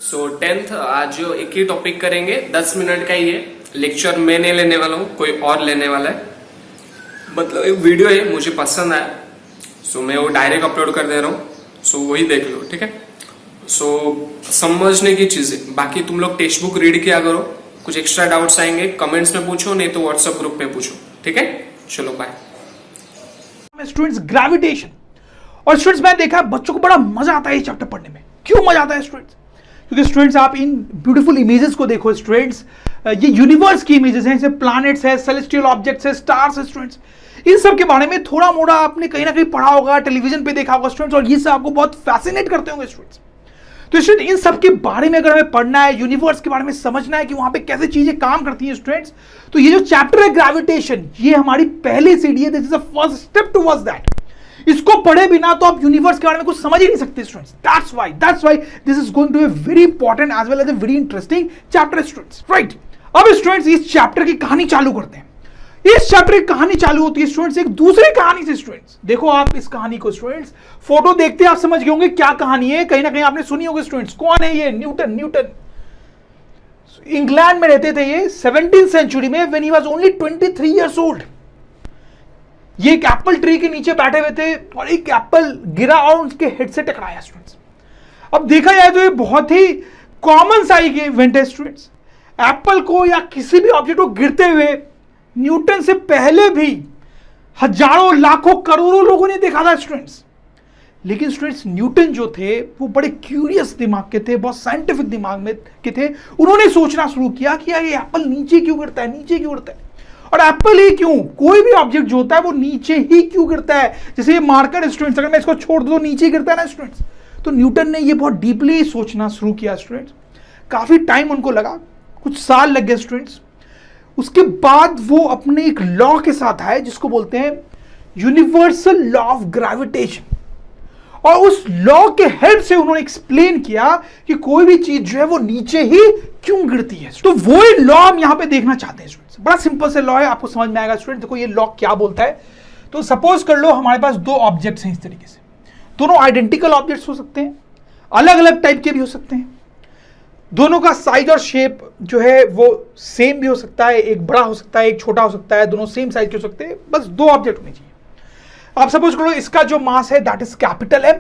सो 10th आज एक ही topic करेंगे, 10 मिनट का ही है। लेक्चर मैं नहीं लेने वाला हूँ, कोई और लेने वाला है। मतलब एक वीडियो है, मुझे पसंद आया, सो मैं वो डायरेक्ट अपलोड कर दे रहा हूँ। सो वही देख लो, ठीक है। सो समझने की चीजें, बाकी तुम लोग टेक्स्ट बुक रीड किया करो। कुछ एक्स्ट्रा डाउट्स आएंगे कमेंट्स में पूछो, नहीं तो व्हाट्सएप ग्रुप पे पूछो, ठीक है। चलो बाय। Students gravitation. और स्टूडेंट्स मैं देखा बच्चों को बड़ा मजा आता है ये चैप्टर पढ़ने में। क्यों मजा आता है स्टूडेंट्स? क्योंकि स्टूडेंट्स आप इन ब्यूटीफुल इमेजेस को देखो स्टूडेंट्स, ये यूनिवर्स की इमेजेस हैं, जैसे प्लैनेट्स है, सेलेस्टियल ऑब्जेक्ट्स है, स्टार्स है स्टूडेंट्स। इन सब के बारे में थोड़ा मोड़ा आपने कहीं ना कहीं पढ़ा होगा, टेलीविजन पे देखा होगा स्टूडेंट्स, और ये सब आपको बहुत फैसिनेट करते होंगे स्टूडेंट्स। तो स्टूडेंट इन सब के बारे में अगर हमें पढ़ना है, यूनिवर्स के बारे में समझना है कि वहां पे कैसे चीजें काम करती हैं स्टूडेंट्स, तो ये जो चैप्टर है ग्रेविटेशन, ये हमारी पहली सीढ़ी है। This is the first step towards that. इसको पढ़े बिना तो आप यूनिवर्स के बारे में कुछ समझ ही नहीं सकते students. That's why this is going to be very important as well as a very interesting chapter students, right. अब स्टूडेंट्स इस चैप्टर की कहानी चालू करते हैं। इस चैप्टर की कहानी चालू होती है स्टूडेंट्स एक दूसरी कहानी से स्टूडेंट्स। देखो आप इस कहानी को स्टूडेंट्स, फोटो देखते आप समझ गए होंगे क्या कहानी है, कहीं ना कहीं आपने सुनी होगी स्टूडेंट्स। कौन है ये? न्यूटन। इंग्लैंड में रहते थे ये 17th सेंचुरी में, when he was only 23 years old. ये एक एप्पल ट्री के नीचे बैठे हुए थे और एक एप्पल गिरा और उनके हेड से टकराया स्टूडेंट्स। अब देखा जाए तो ये बहुत ही कॉमन सा इवेंट है स्टूडेंट्स। एप्पल को या किसी भी ऑब्जेक्ट को गिरते हुए न्यूटन से पहले भी हजारों लाखों करोड़ों लोगों ने देखा था स्टूडेंट्स। लेकिन स्टूडेंट्स न्यूटन जो थे वो बड़े क्यूरियस दिमाग के थे, बहुत साइंटिफिक दिमाग में के थे। उन्होंने सोचना शुरू किया कि यार ये एप्पल नीचे क्यों गिरता है, नीचे क्यों गिरता है, और एप्पल ही क्यों, कोई भी ऑब्जेक्ट जो होता है वो नीचे ही क्यों गिरता है। जैसे ये मार्कर स्टूडेंट्स, अगर मैं इसको छोड़ दूं तो नीचे गिरता है ना स्टूडेंट्स। तो न्यूटन ने ये बहुत डीपली सोचना शुरू किया स्टूडेंट्स। काफी टाइम उनको लगा, कुछ साल लग गए स्टूडेंट्स। उसके बाद वो अपने एक लॉ के साथ आए जिसको बोलते हैं यूनिवर्सल लॉ ऑफ ग्रेविटेशन। और उस लॉ के हेल्प से उन्होंने एक्सप्लेन किया कि कोई भी चीज जो है वो नीचे ही क्यों गिरती है। तो वो लॉ हम यहां पे देखना चाहते हैं स्टूडेंट्स। बड़ा सिंपल से लॉ है, आपको समझ में आएगा स्टूडेंट। देखो ये लॉ क्या बोलता है। तो सपोज कर लो हमारे पास दो ऑब्जेक्ट्स हैं इस तरीके से। दोनों आइडेंटिकल ऑब्जेक्ट्स हो सकते हैं, अलग अलग टाइप के भी हो सकते हैं। दोनों का साइज और शेप जो है वो सेम भी हो सकता है, एक बड़ा हो सकता है, एक छोटा हो सकता है, दोनों सेम साइज के हो सकते हैं। बस दो ऑब्जेक्ट होने चाहिए। आप सपोज करो इसका जो मास है दैट इज कैपिटल एम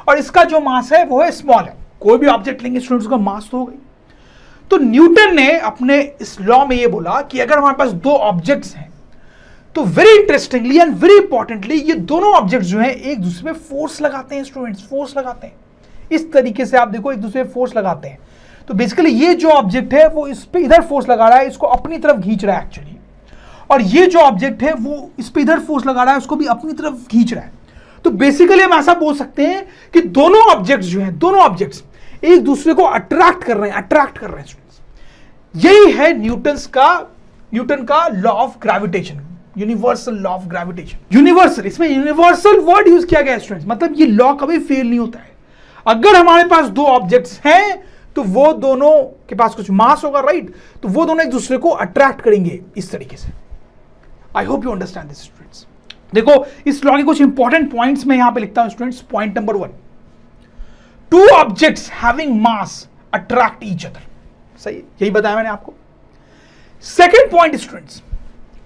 और इसका जो मास है वो है स्मॉल एम। कोई भी ऑब्जेक्ट लेंगे स्टूडेंट्स का मास तो हो गई। तो न्यूटन ने अपने इस लॉ में ये बोला कि अगर हमारे पास दो ऑब्जेक्ट्स हैं तो very interestingly and very importantly ये दोनों ऑब्जेक्ट्स जो हैं एक दूसरे पे फोर्स लगाते हैं स्टूडेंट्स, फोर्स लगाते हैं। इस तरीके से आप देखो एक दूसरे पे फोर्स लगाते हैं। तो बेसिकली ये जो ऑब्जेक्ट है वो इस पे इधर फोर्स लगा रहा है, इसको अपनी तरफ खींच रहा है एक्चुअली, और ये जो ऑब्जेक्ट है वो इस पे इधर फोर्स लगा रहा है, उसको भी अपनी तरफ खींच रहा है। तो बेसिकली हम ऐसा बोल सकते हैं कि दोनों ऑब्जेक्ट्स जो हैं, दोनों ऑब्जेक्ट्स एक दूसरे को अट्रैक्ट कर रहे हैं स्टूडेंट्स। यही है न्यूटन का law of gravitation, universal law of gravitation. Universal, इसमें यूनिवर्सल वर्ड यूज किया गया है स्टूडेंट्स। मतलब ये लॉ कभी फेल नहीं होता है। अगर हमारे पास दो ऑब्जेक्ट्स हैं तो वो दोनों के पास कुछ मास होगा, राइट, तो वो दोनों एक दूसरे को अट्रैक्ट करेंगे इस तरीके से। I hope you understand this students. देखो इस लॉ के कुछ इंपॉर्टेंट पॉइंट्स मैं यहां पे लिखता हूं students. Point number 1, two objects having mass attract each other. सही, यही बताया मैंने आपको। Second point students,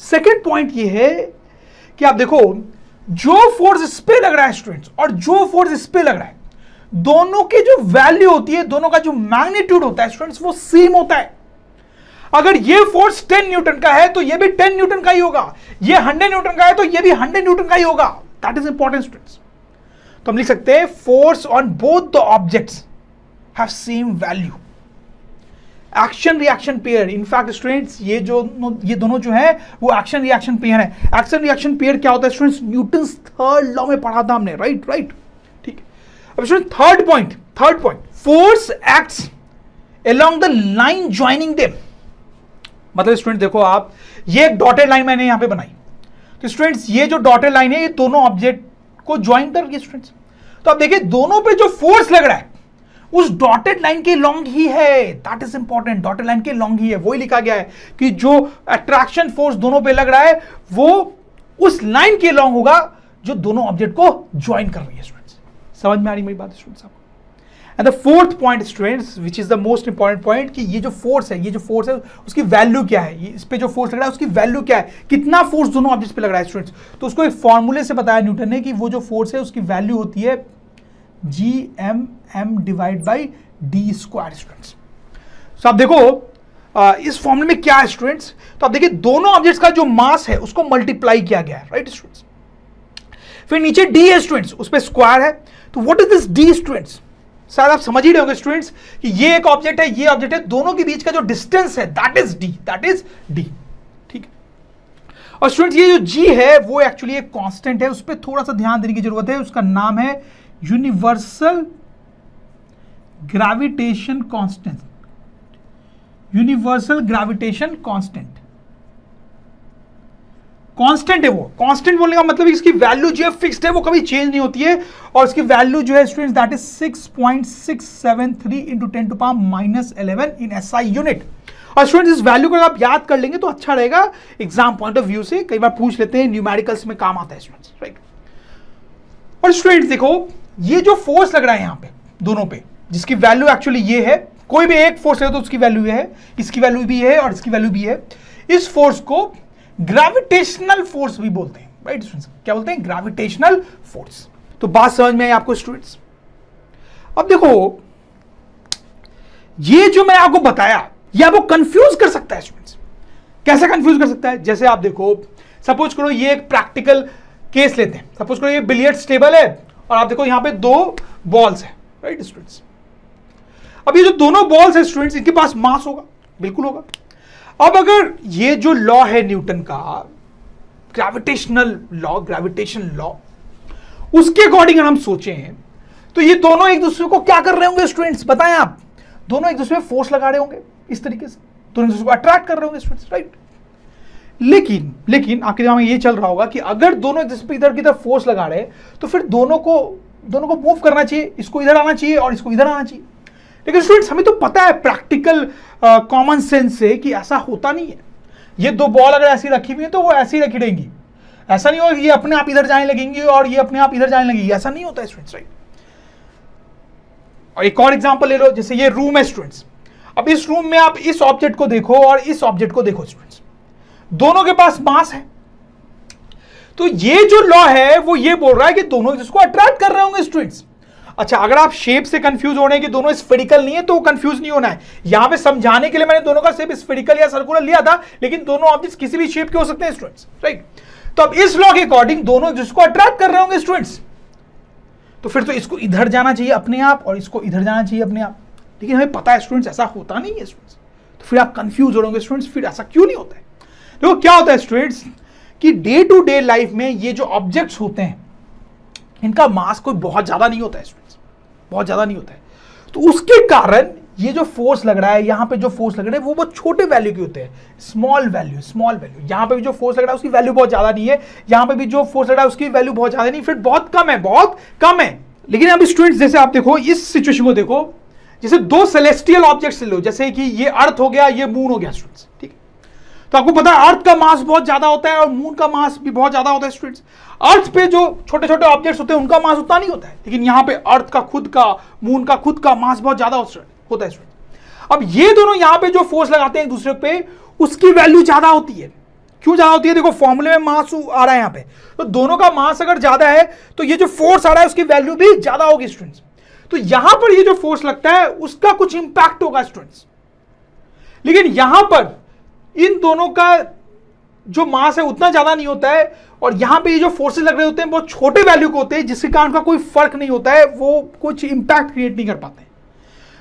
second point ये है कि आप देखो जो फोर्स इस पे लग रहा है स्टूडेंट्स और जो फोर्स इस पे लग रहा है, दोनों की जो वैल्यू होती है, दोनों का जो मैग्नीट्यूड होता है स्टूडेंट्स वो सेम होता है। अगर ये फोर्स 10 न्यूटन का है तो ये भी 10 न्यूटन का ही होगा, ये 100 न्यूटन का है तो ये भी 100 न्यूटन का ही होगा। That is important students. तो हम लिख सकते हैं force on both the objects have same value. Action reaction pair, in fact students ये दोनों जो है वो एक्शन रिएक्शन पेयर है। एक्शन रिएक्शन पेयर क्या होता है स्टूडेंट्स? न्यूटन्स थर्ड लॉ में पढ़ा था हमने, राइट। ठीक है। अब student third point, force acts along the line joining them. मतलब स्टूडेंट देखो आप, ये एक डॉटेड लाइन मैंने यहां पे बनाई। तो स्टूडेंट्स ये जो डॉटेड लाइन है ये दोनों ऑब्जेक्ट को ज्वाइन कर रही है स्टूडेंट्स। तो आप देखिए दोनों पे जो फोर्स लग रहा है उस डॉटेड लाइन के लॉन्ग ही है। That is important, dotted line के लॉन्ग ही है। वही लिखा गया है कि जो अट्रैक्शन फोर्स दोनों पे लग रहा है वो उस लाइन के लॉन्ग होगा जो दोनों ऑब्जेक्ट को ज्वाइन कर रही है स्टूडेंट्स। समझ में आ रही मेरी बात स्टूडेंट्स आपको? And the fourth point students which is the most important point कि ये जो फोर्स है उसकी वैल्यू क्या है, इस पे जो फोर्स लग रहा है उसकी वैल्यू क्या है, कितना फोर्स दोनों ऑब्जेक्ट्स पे लग रहा है स्टूडेंट्स। तो उसको एक फॉर्मूले से बताया न्यूटन ने कि वो जो फोर्स है उसकी वैल्यू होती है GMM divide by D square students. तो आप देखो इस फॉर्मूले में क्या है स्टूडेंट्स, तो आप देखिए दोनों ऑब्जेक्ट्स का जो मास है उसको मल्टीप्लाई किया गया है, राइट स्टूडेंट्स। फिर नीचे डी है स्टूडेंट्स, उस पर स्क्वायर है। तो what is this D students, शायद आप समझ ही रहे होंगे स्टूडेंट्स कि ये एक ऑब्जेक्ट है, ये ऑब्जेक्ट है, दोनों के बीच का जो डिस्टेंस है दैट इज डी, ठीक है। और स्टूडेंट्स ये जो जी है वो एक्चुअली एक कांस्टेंट है, उस पर थोड़ा सा ध्यान देने की जरूरत है। उसका नाम है universal gravitation constant, universal gravitation constant, constant है वो। कांस्टेंट बोलने का मतलब इसकी वैल्यू जो है फिक्स्ड है, वो कभी चेंज नहीं होती है। और इसकी वैल्यू जो है students that is 6.673 into 10 to power -11 in SI unit. और स्टूडेंट्स इस वैल्यू को अगर आप याद कर लेंगे तो अच्छा रहेगा एग्जाम पॉइंट ऑफ व्यू से, कई बार पूछ लेते हैं, न्यूमेरिकल्स में काम आता है स्टूडेंट्स, राइट। और स्टूडेंट्स देखो ये जो फोर्स लग रहा है यहां पे दोनों पे, जिसकी वैल्यू एक्चुअली ये है, कोई भी एक फोर्स है तो उसकी वैल्यू ये है, इसकी वैल्यू भी है और इसकी वैल्यू भी है। इस फोर्स को ग्रेविटेशनल फोर्स भी बोलते हैं, राइट स्टूडेंट्स। क्या बोलते हैं? Gravitational force. तो बात समझ में आई आपको स्टूडेंट्स। अब देखो ये जो मैं आपको बताया ये आपको कंफ्यूज कर सकता है स्टूडेंट्स। कैसे कंफ्यूज कर सकता है? जैसे आप देखो, सपोज करो ये एक प्रैक्टिकल केस लेते हैं। सपोज करो ये बिलियर्ड्स टेबल है और आप देखो यहां पे दो बॉल्स है, राइट स्टूडेंट्स। अब ये जो दोनों बॉल्स है स्टूडेंट्स, इनके पास मास होगा, बिल्कुल होगा। अब अगर ये जो लॉ है न्यूटन का, ग्रेविटेशनल लॉ, ग्रेविटेशन लॉ, उसके अकॉर्डिंग हम सोचें तो ये दोनों एक दूसरे को क्या कर रहे होंगे स्टूडेंट्स? बताएं आप। दोनों एक दूसरे पे फोर्स लगा रहे होंगे इस तरीके से, दोनों एक दूसरे को अट्रैक्ट कर रहे होंगे स्टूडेंट्स, राइट। लेकिन आपके दिमाग में ये चल रहा होगा कि अगर दोनों एक दूसरे पे इधर की तरफ फोर्स लगा रहे तो फिर दोनों को मूव करना चाहिए, इसको इधर आना चाहिए और इसको इधर आना चाहिए। लेकिन स्टूडेंट्स हमें तो पता है प्रैक्टिकल कॉमन सेंस से कि ऐसा होता नहीं है। ये दो बॉल अगर ऐसी रखी हुई है तो वो ऐसी रखी रहेंगी, ऐसा नहीं होगा कि ये अपने आप इधर जाने लगेंगी और ये अपने आप इधर जाने लगेगी, ऐसा नहीं होता है स्टूडेंट्स, राइट। और एक और एग्जांपल ले लो, जैसे ये रूम है स्टूडेंट्स। अब इस रूम में आप इस ऑब्जेक्ट को देखो और इस ऑब्जेक्ट को देखो स्टूडेंट्स, दोनों के पास मास है। तो ये जो लॉ है वो ये बोल रहा है कि दोनों जिसको अट्रैक्ट कर रहे होंगे स्टूडेंट्स। अच्छा, अगर आप शेप से कंफ्यूज हो रहे हैं कि दोनों स्फेरिकल नहीं है तो कंफ्यूज नहीं होना है। यहां पे समझाने के लिए मैंने दोनों का शेप स्फेरिकल या सर्कुलर लिया था, लेकिन दोनों ऑब्जेक्ट्स किसी भी शेप के हो सकते हैं स्टूडेंट्स, राइट। तो अब इस लॉ के अकॉर्डिंग दोनों जिसको अट्रैक्ट कर रहे होंगे स्टूडेंट्स, तो फिर तो इसको इधर जाना चाहिए अपने आप और इसको इधर जाना चाहिए अपने आप। लेकिन हमें पता है स्टूडेंट्स ऐसा होता नहीं है स्टूडेंट्स। तो फिर आप कंफ्यूज हो रहे होंगे स्टूडेंट्स, फिर ऐसा क्यों नहीं होता है? देखो क्या होता है स्टूडेंट्स कि डे टू डे लाइफ में ये जो ऑब्जेक्ट्स होते हैं इनका मास कोई बहुत ज्यादा नहीं होता है स्टूडेंट्स, बहुत ज्यादा नहीं होता है। तो उसके कारण ये जो फोर्स लग रहा है, यहां पे जो फोर्स लग रहे हैं वो बहुत छोटे वैल्यू के होते हैं, स्मॉल वैल्यू। यहां पे भी जो फोर्स लग रहा है उसकी वैल्यू बहुत ज्यादा नहीं है, यहां पे भी जो फोर्स लग रहा है उसकी वैल्यू बहुत ज्यादा नहीं, फिर बहुत कम है, बहुत कम है। लेकिन अब स्टूडेंट्स जैसे आप देखो इस सिचुएशन को देखो, जैसे दो सेलेस्टियल ऑब्जेक्ट्स लो, जैसे कि ये अर्थ हो गया, ये मून हो गया स्टूडेंट्स, ठीक है। तो आपको पता है अर्थ का मास बहुत ज्यादा होता है और मून का मास भी बहुत ज्यादा होता है स्टूडेंट्स। अर्थ पे जो छोटे छोटे ऑब्जेक्ट्स होते हैं उनका मास उतना नहीं होता है, लेकिन यहां पे अर्थ का खुद का, मून का खुद का मास बहुत ज्यादा होता है स्टूडेंट। अब ये दोनों यहां पे जो फोर्स लगाते हैं एक दूसरे पे, उसकी वैल्यू ज्यादा होती है। क्यों ज्यादा होती है? देखो फॉर्मूले में मास आ रहा है यहां पे, तो दोनों का मास अगर ज्यादा है तो ये जो फोर्स आ रहा है उसकी वैल्यू भी ज्यादा होगी स्टूडेंट्स। तो यहां पर ये जो फोर्स लगता है उसका कुछ इंपैक्ट होगा स्टूडेंट्स। लेकिन यहां पर इन दोनों का जो मास है उतना ज्यादा नहीं होता है और यहां पे ये जो फोर्सेस लग रहे होते हैं बहुत छोटे वैल्यू के होते हैं, जिसके कारण का कोई फर्क नहीं होता है, वो कुछ इंपैक्ट क्रिएट नहीं कर पाते।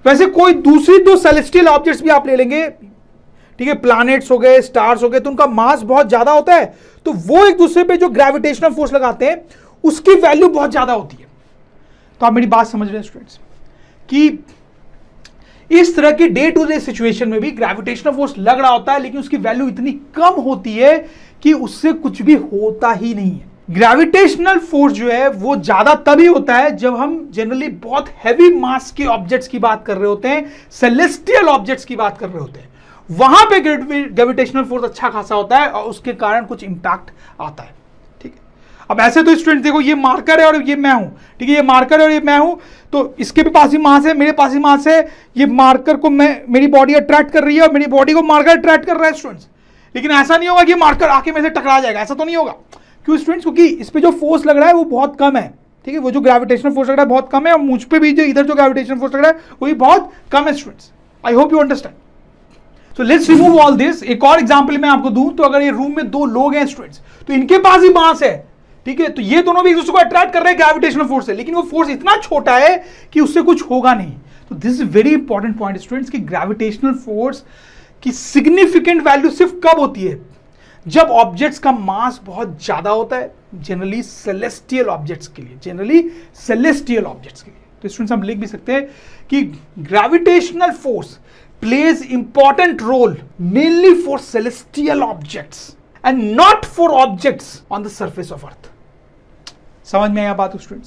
वैसे कोई दूसरी दो सेलेस्टियल ऑब्जेक्ट्स भी आप ले लेंगे, ठीक है, प्लैनेट्स हो गए, स्टार्स हो गए, तो उनका मास बहुत ज्यादा होता है, तो वो एक दूसरे पे जो ग्रेविटेशनल फोर्स लगाते हैं उसकी वैल्यू बहुत ज्यादा होती है। तो आप मेरी बात समझ रहे हैं स्टूडेंट्स कि इस तरह की डे टू डे सिचुएशन में भी ग्रेविटेशनल फोर्स लग रहा होता है, लेकिन उसकी वैल्यू इतनी कम होती है कि उससे कुछ भी होता ही नहीं है। ग्रेविटेशनल फोर्स जो है वो ज्यादा तभी होता है जब हम जनरली बहुत हैवी मास के ऑब्जेक्ट्स की बात कर रहे होते हैं, सेलेस्टियल ऑब्जेक्ट्स की बात कर रहे होते हैं, वहां पे ग्रेविटेशनल फोर्स अच्छा खासा होता है और उसके कारण कुछ इंपैक्ट आता है, ठीक है। अब ऐसे तो स्टूडेंट्स देखो, ये मार्कर है और ये मैं हूं, ठीक है, ये मार्कर है और ये मैं हूं, तो इसके भी पास भी मास है, मेरे पास भी मास है, ये मार्कर को मेरी बॉडी अट्रैक्ट कर रही है और मेरी बॉडी को मार्कर अट्रैक्ट कर रहा है स्टूडेंट्स। लेकिन ऐसा नहीं होगा कि मार्कर आके मेरे से टकरा जाएगा, ऐसा तो नहीं होगा। क्यों स्टूडेंट्स? क्योंकि इस पे जो फोर्स लग रहा है वो बहुत कम है, ठीक है, वो जो ग्रेविटेशनल फोर्स लग रहा है बहुत कम है, और मुझ पे भी जो इधर जो ग्रेविटेशनल फोर्स लग रहा है वो भी बहुत कम है students. I hope you understand. So let's remove all this. एक और एग्जांपल मैं आपको दूं तो अगर ये रूम में दो लोग हैं स्टूडेंट्स, तो इनके पास ही मास है, ठीक है, तो ये दोनों भी एक दूसरे को अट्रैक्ट कर रहे हैं ग्रेविटेशनल फोर्स से, लेकिन वो फोर्स इतना छोटा है कि उससे कुछ होगा नहीं। तो this is very important point students कि ग्रेविटेशनल फोर्स की सिग्निफिकेंट वैल्यू सिर्फ कब होती है? जब ऑब्जेक्ट्स का मास बहुत ज्यादा होता है, जनरली सेलेस्टियल ऑब्जेक्ट्स के लिए, जनरली सेलेस्टियल ऑब्जेक्ट्स के लिए। तो स्टूडेंट्स हम लिख भी सकते हैं कि gravitational force plays important role mainly for celestial objects and not for objects on the surface of earth. समझ में आया बात स्टूडेंट्स?